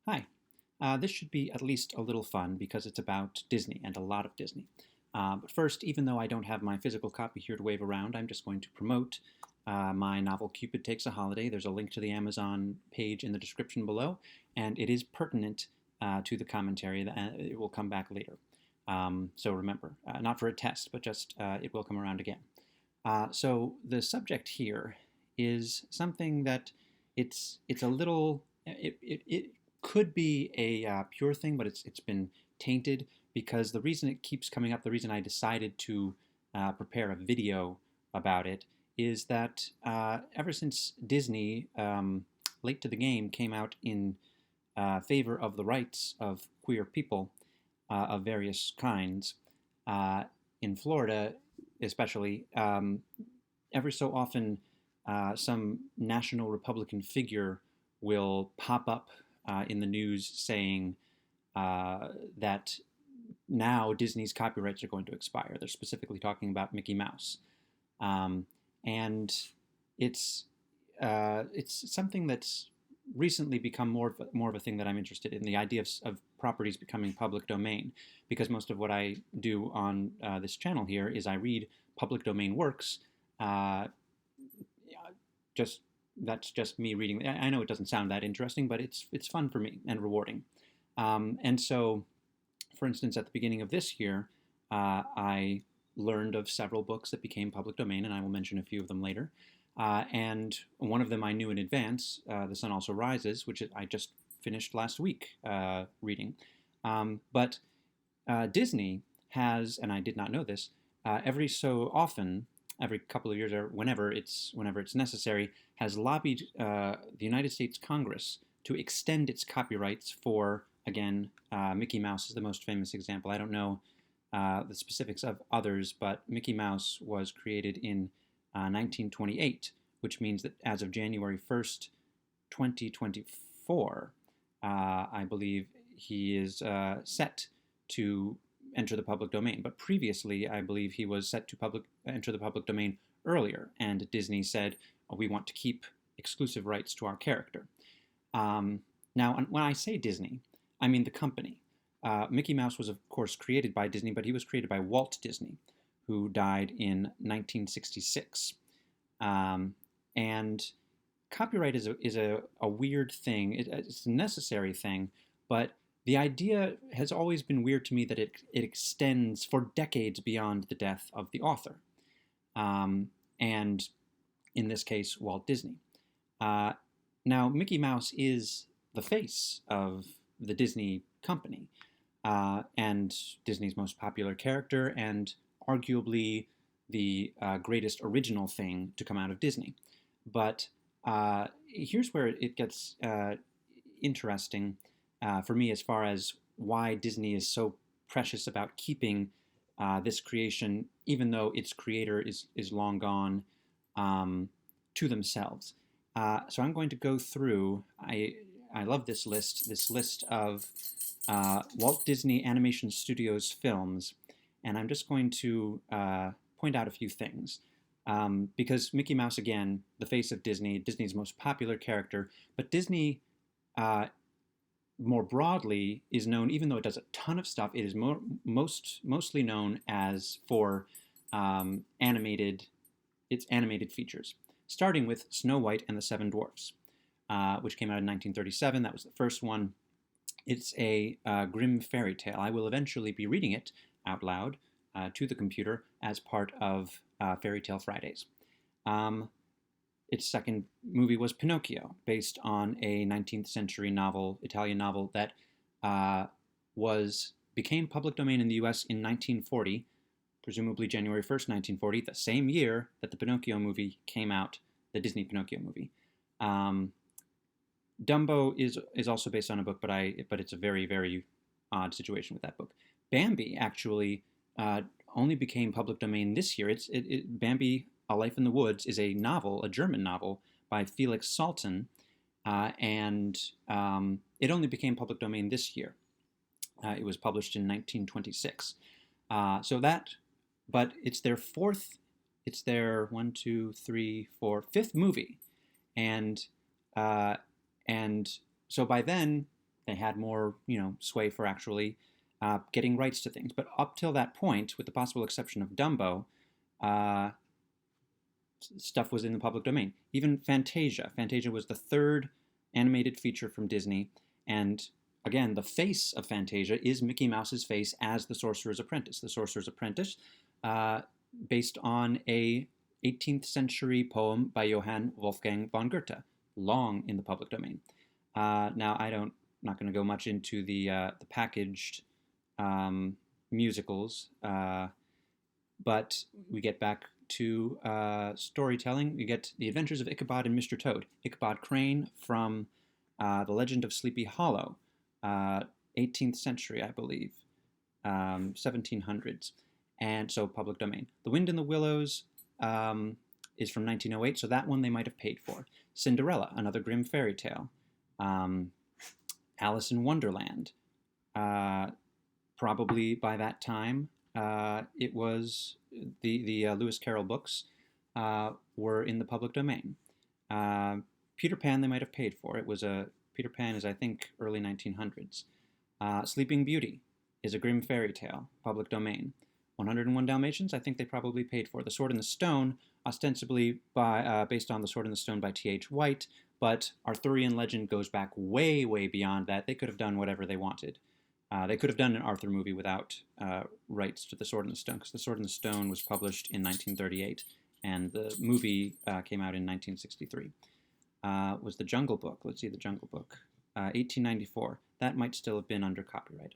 Hi. This should be at least a little fun because it's about Disney and a lot of Disney. But first, even though I don't have my physical copy here to wave around, I'm just going to promote my novel Cupid Takes a Holiday. There's a link to the Amazon page in the description below, and it is pertinent to the commentary. It will come back later. So remember, not for a test, but just it will come around again. So the subject here is something that it's a little it could be a pure thing, but it's been tainted because the reason it keeps coming up, the reason I decided to prepare a video about it, is that ever since Disney, late to the game, came out in favor of the rights of queer people of various kinds, in Florida especially, every so often some national Republican figure will pop up in the news saying that now Disney's copyrights are going to expire. They're specifically talking about Mickey Mouse, and it's something that's recently become more of a thing that I'm interested in. The idea of properties becoming public domain, because most of what I do on this channel here is I read public domain works. Just That's just me reading. I know it doesn't sound that interesting, but it's fun for me and rewarding. And so, for instance, at the beginning of this year, I learned of several books that became public domain, and I will mention a few of them later. And one of them I knew in advance, The Sun Also Rises, which I just finished last week reading. But Disney has, and I did not know this, every so often, every couple of years or whenever it's necessary, has lobbied the United States Congress to extend its copyrights for, again, Mickey Mouse is the most famous example. I don't know the specifics of others, but Mickey Mouse was created in 1928, which means that as of January 1st, 2024, I believe he is set to enter the public domain. But previously, I believe he was set to enter the public domain earlier, and Disney said, oh, we want to keep exclusive rights to our character. Now, when I say Disney, I mean the company. Mickey Mouse was, of course, created by Disney, but he was created by Walt Disney, who died in 1966. And copyright is a weird thing. It's a necessary thing, but the idea has always been weird to me that it extends for decades beyond the death of the author. And in this case, Walt Disney. Now, Mickey Mouse is the face of the Disney company, and Disney's most popular character, and arguably the greatest original thing to come out of Disney. But here's where it gets interesting for me as far as why Disney is so precious about keeping this creation, even though its creator is long gone, to themselves. So I'm going to go through, I love this list of Walt Disney Animation Studios films, and I'm just going to point out a few things. Because Mickey Mouse, again, the face of Disney, Disney's most popular character, but Disney, more broadly, is known, even though it does a ton of stuff, it is mostly known as for its animated features, starting with Snow White and the Seven Dwarfs, which came out in 1937. That was the first one. It's a grim fairy tale. I will eventually be reading it out loud to the computer as part of Fairy Tale Fridays. Its second movie was Pinocchio, based on a 19th century novel, Italian novel, that became public domain in the US in 1940, presumably January 1st, 1940, the same year that the Pinocchio movie came out, the Disney Pinocchio movie. Dumbo is also based on a book, but it's a very, very odd situation with that book. Bambi actually only became public domain this year. Bambi, A Life in the Woods, is a novel, a German novel by Felix Salten, and it only became public domain this year. It was published in 1926. But it's their fifth movie, and so by then they had more, sway for actually getting rights to things. But up till that point, with the possible exception of Dumbo, uh, stuff was in the public domain. Even Fantasia. Fantasia was the third animated feature from Disney, and again, the face of Fantasia is Mickey Mouse's face as the Sorcerer's Apprentice. The Sorcerer's Apprentice, based on a 18th century poem by Johann Wolfgang von Goethe, long in the public domain. Now, not going to go much into the packaged musicals, but we get back to storytelling. We get The Adventures of Ichabod and Mr. Toad. Ichabod Crane from The Legend of Sleepy Hollow, 18th century, I believe, 1700s, and so public domain. The Wind in the Willows is from 1908, so that one they might have paid for. Cinderella, another Grimm fairy tale. Alice in Wonderland, probably by that time, it was the Lewis Carroll books were in the public domain. Peter Pan they might have paid for. Peter Pan is, I think, early 1900s. Sleeping Beauty is a Grimm fairy tale, public domain. 101 Dalmatians, I think they probably paid for. The Sword in the Stone, ostensibly based on The Sword in the Stone by T.H. White, but Arthurian legend goes back way, way beyond that. They could have done whatever they wanted. They could have done an Arthur movie without rights to The Sword in the Stone, because The Sword in the Stone was published in 1938, and the movie came out in 1963. Was The Jungle Book. Let's see, The Jungle Book. 1894. That might still have been under copyright.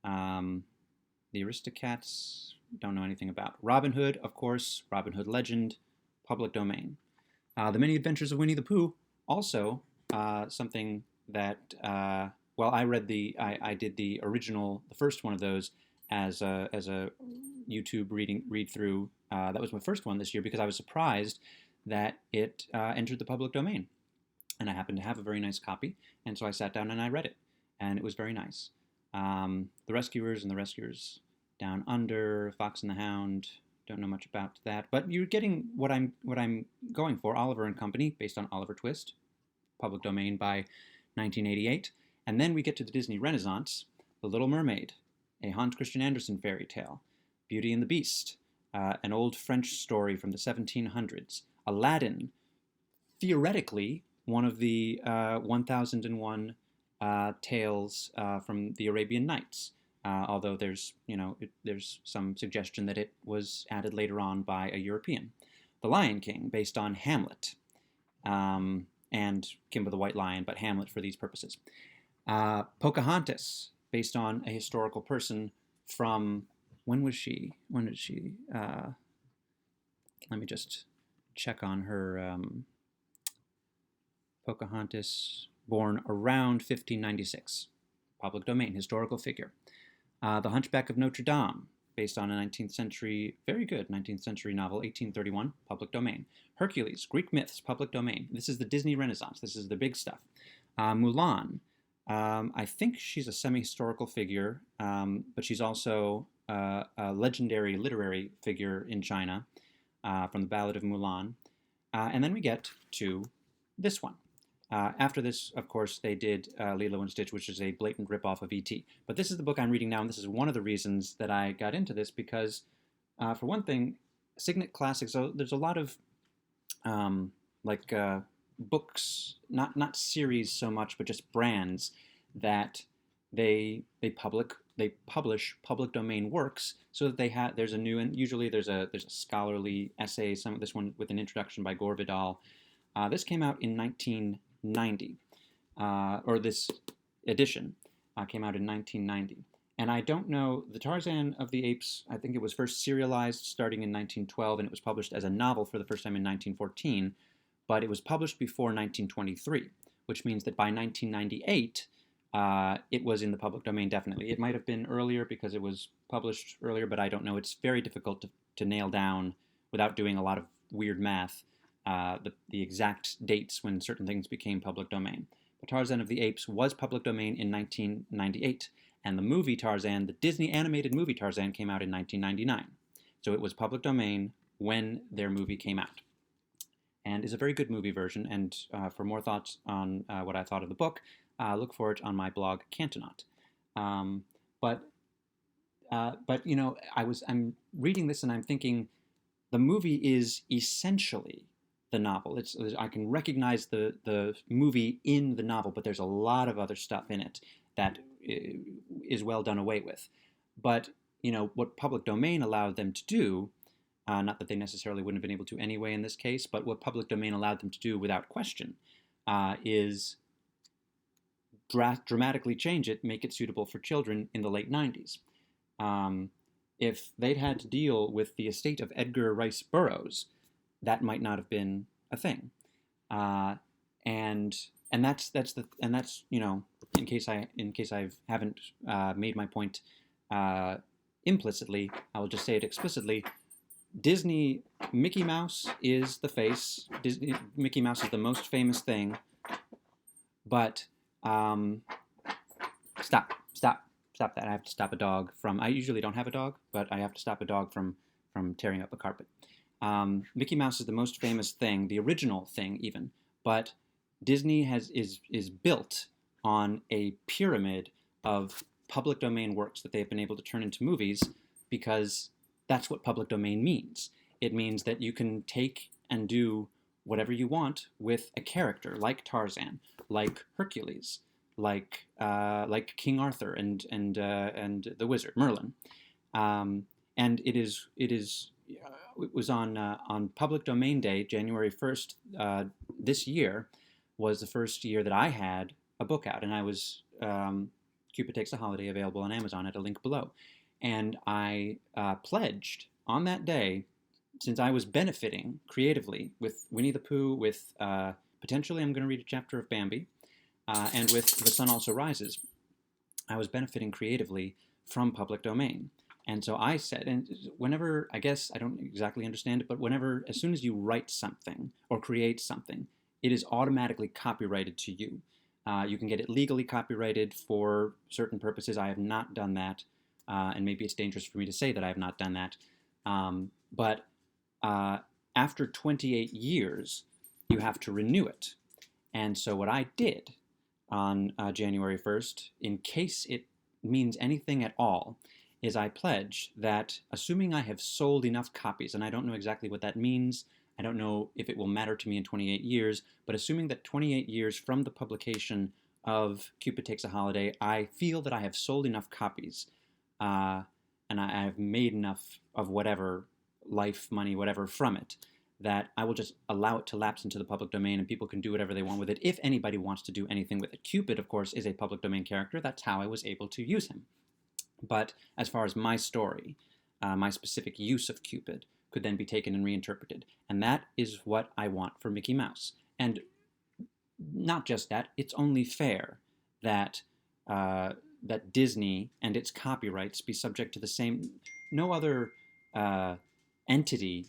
The Aristocats, don't know anything about. Robin Hood, of course, Robin Hood legend, public domain. The Many Adventures of Winnie the Pooh, also something that, I did the original, the first one of those as a YouTube read through. That was my first one this year because I was surprised that it entered the public domain. And I happened to have a very nice copy, and so I sat down and I read it, and it was very nice. The Rescuers and the Rescuers Down Under, Fox and the Hound, don't know much about that, but you're getting what I'm going for. Oliver and Company, based on Oliver Twist, public domain by 1988. And then we get to the Disney Renaissance, The Little Mermaid, a Hans Christian Andersen fairy tale, Beauty and the Beast, an old French story from the 1700s, Aladdin, theoretically one of the 1001 tales from the Arabian Nights, although there's some suggestion that it was added later on by a European. The Lion King, based on Hamlet, and Kimba the White Lion, but Hamlet for these purposes. Pocahontas, based on a historical person from, when did she, let me just check on her, Pocahontas, born around 1596, public domain, historical figure. The Hunchback of Notre Dame, based on a 19th century, very good 19th century novel, 1831, public domain. Hercules, Greek myths, public domain. This is the Disney Renaissance. This is the big stuff. Mulan, I think she's a semi-historical figure, but she's also a legendary literary figure in China from the Ballad of Mulan. And then we get to this one. After this, of course, they did Lilo and Stitch, which is a blatant ripoff of E.T. But this is the book I'm reading now, and this is one of the reasons that I got into this, because, for one thing, Signet Classics, so there's a lot of, books, not series so much, but just brands that they publish public domain works, so that there's a new, and usually there's a scholarly essay, this one with an introduction by Gore Vidal. This came out in 1990, or this edition came out in 1990. And I don't know, the Tarzan of the Apes, I think it was first serialized starting in 1912, and it was published as a novel for the first time in 1914, but it was published before 1923, which means that by 1998, it was in the public domain, definitely. It might have been earlier because it was published earlier, but I don't know. It's very difficult to nail down without doing a lot of weird math. The exact dates when certain things became public domain. But Tarzan of the Apes was public domain in 1998, and the movie Tarzan, the Disney animated movie Tarzan, came out in 1999. So it was public domain when their movie came out. And is a very good movie version, and for more thoughts on what I thought of the book, look for it on my blog Cantonaut. Um, but but you know, I'm reading this and I'm thinking the movie is essentially the novel. I can recognize the movie in the novel, but there's a lot of other stuff in it that is well done away with. But you know what public domain allowed them to do, not that they necessarily wouldn't have been able to anyway in this case, but what public domain allowed them to do without question is dramatically change it, make it suitable for children in the late 90s. If they'd had to deal with the estate of Edgar Rice Burroughs, that might not have been a thing. And that's you know, in case I haven't made my point implicitly, I will just say it explicitly. Disney, Mickey Mouse is the face. Mickey Mouse is the most famous thing. But stop that. I have to stop a dog from, I usually don't have a dog, but I have to stop a dog from tearing up a carpet. Mickey Mouse is the most famous thing, the original thing even, but Disney is built on a pyramid of public domain works that they've been able to turn into movies because that's what public domain means. It means that you can take and do whatever you want with a character like Tarzan, like Hercules, like King Arthur and the wizard Merlin, and it was on Public Domain Day, January 1st. This year was the first year that I had a book out, and I was Cupid Takes a Holiday, available on Amazon at a link below, and I pledged on that day, since I was benefiting creatively with Winnie the Pooh, with potentially I'm going to read a chapter of Bambi, and with The Sun Also Rises, I was benefiting creatively from public domain. And so I said, and whenever, I guess I don't exactly understand it, but whenever, as soon as you write something or create something, it is automatically copyrighted to you. You can get it legally copyrighted for certain purposes. I have not done that, and maybe it's dangerous for me to say that I have not done that. But after 28 years, you have to renew it. And so what I did on January 1st, in case it means anything at all, is I pledge that, assuming I have sold enough copies, and I don't know exactly what that means, I don't know if it will matter to me in 28 years, but assuming that 28 years from the publication of Cupid Takes a Holiday, I feel that I have sold enough copies, and I have made enough of whatever, life, money, whatever, from it, that I will just allow it to lapse into the public domain and people can do whatever they want with it if anybody wants to do anything with it. Cupid, of course, is a public domain character. That's how I was able to use him. But as far as my story, my specific use of Cupid could then be taken and reinterpreted. And that is what I want for Mickey Mouse. And not just that, it's only fair that that Disney and its copyrights be subject to the same. No other entity,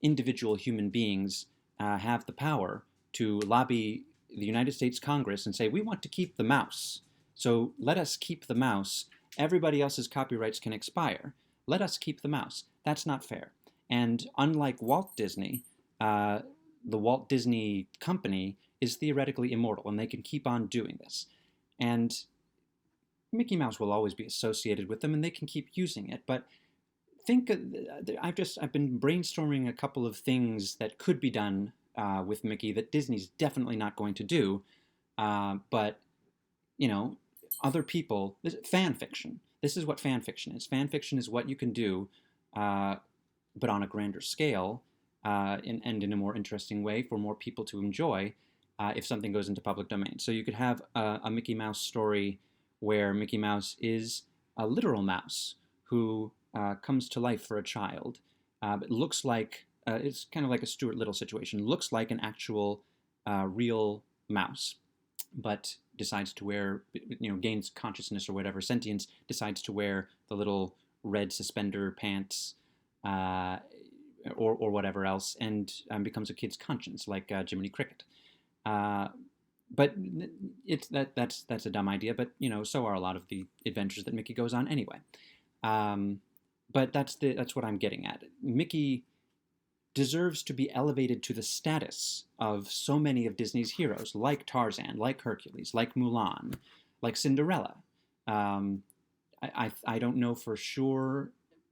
individual human beings, have the power to lobby the United States Congress and say, we want to keep the mouse. So let us keep the mouse. Everybody else's copyrights can expire. Let us keep the mouse. That's not fair. And unlike Walt Disney, the Walt Disney Company is theoretically immortal, and they can keep on doing this. And Mickey Mouse will always be associated with them, and they can keep using it. But think, I've been brainstorming a couple of things that could be done with Mickey that Disney's definitely not going to do. But you know, other people, fan fiction. This is what fan fiction is. Fan fiction is what you can do, but on a grander scale, and in a more interesting way for more people to enjoy if something goes into public domain. So you could have a Mickey Mouse story where Mickey Mouse is a literal mouse who comes to life for a child. It looks like, it's kind of like a Stuart Little situation, looks like an actual real mouse, but decides to wear, gains consciousness or whatever, sentience, decides to wear the little red suspender pants or whatever else, and becomes a kid's conscience, like Jiminy Cricket. But that's a dumb idea, but so are a lot of the adventures that Mickey goes on anyway. But that's what I'm getting at. Mickey deserves to be elevated to the status of so many of Disney's heroes, like Tarzan, like Hercules, like Mulan, like Cinderella. I don't know for sure,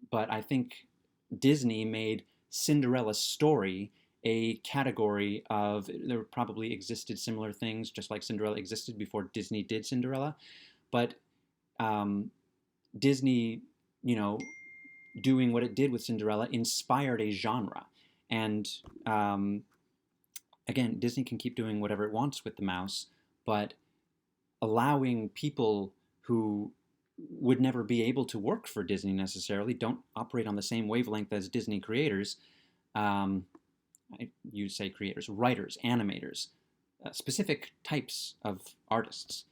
but I think Disney made Cinderella's story a category of, there probably existed similar things just like Cinderella existed before Disney did Cinderella, but Disney, doing what it did with Cinderella inspired a genre. And again, Disney can keep doing whatever it wants with the mouse, but allowing people who would never be able to work for Disney necessarily, don't operate on the same wavelength as Disney creators, you say creators, writers, animators, specific types of artists.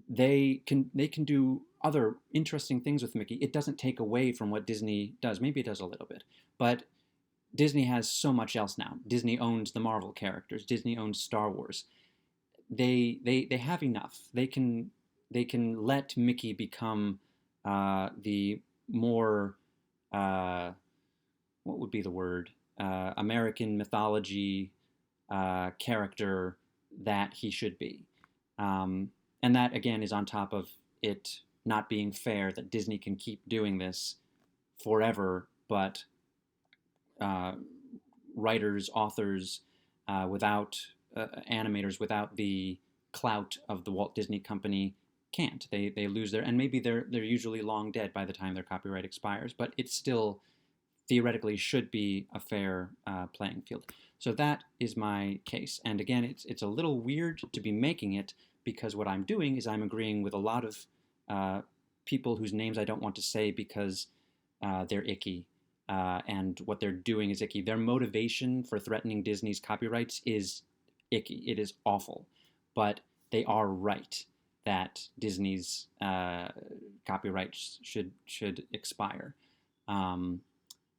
They can do other interesting things with Mickey. It doesn't take away from what Disney does. Maybe it does a little bit, but Disney has so much else now. Disney owns the Marvel characters. Disney owns Star Wars. They have enough. They can let Mickey become the more what would be the word, American mythology character that he should be. And that, again, is on top of it not being fair that Disney can keep doing this forever, but writers, authors, without animators, without the clout of the Walt Disney Company can't. They lose their, and maybe they're usually long dead by the time their copyright expires, but it still theoretically should be a fair playing field. So that is my case. And again, it's a little weird to be making it, because what I'm doing is I'm agreeing with a lot of people whose names I don't want to say because they're icky, and what they're doing is icky. Their motivation for threatening Disney's copyrights is icky. It is awful. But they are right that Disney's copyrights should expire. And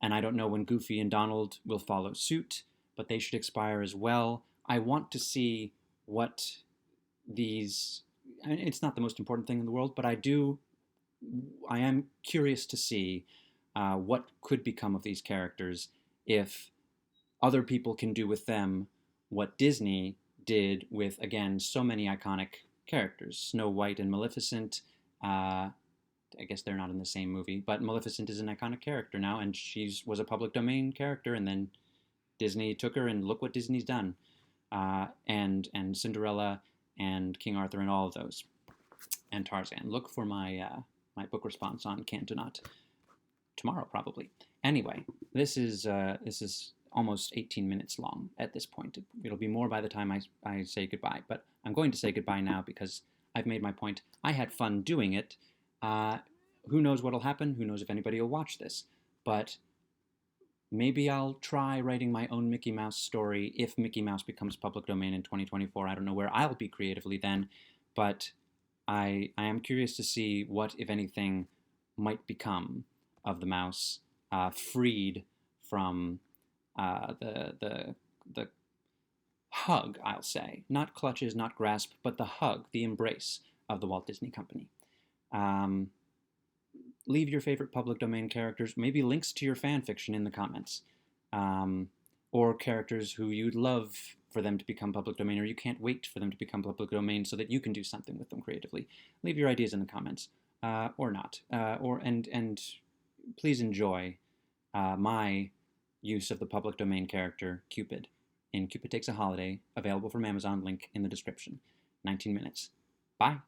I don't know when Goofy and Donald will follow suit, but they should expire as well. I want to see what these, it's not the most important thing in the world, but I am curious to see what could become of these characters if other people can do with them what Disney did with, again, so many iconic characters. Snow White and Maleficent, I guess they're not in the same movie, but Maleficent is an iconic character now, and she was a public domain character, and then Disney took her, and look what Disney's done. And Cinderella and King Arthur and all of those, and Tarzan. Look for my my book response on Cantonaut tomorrow, probably. Anyway, this is almost 18 minutes long at this point. It'll be more by the time I say goodbye, but I'm going to say goodbye now because I've made my point. I had fun doing it. Who knows what'll happen? Who knows if anybody will watch this? But maybe I'll try writing my own Mickey Mouse story if Mickey Mouse becomes public domain in 2024. I don't know where I'll be creatively then, but I am curious to see what, if anything, might become of the mouse, freed from the hug, I'll say. Not clutches, not grasp, but the hug, the embrace of the Walt Disney Company. Leave your favorite public domain characters, maybe links to your fan fiction in the comments, or characters who you'd love for them to become public domain, or you can't wait for them to become public domain so that you can do something with them creatively. Leave your ideas in the comments, or not, and please enjoy my use of the public domain character Cupid in Cupid Takes a Holiday, available from Amazon, link in the description. 19 minutes. Bye.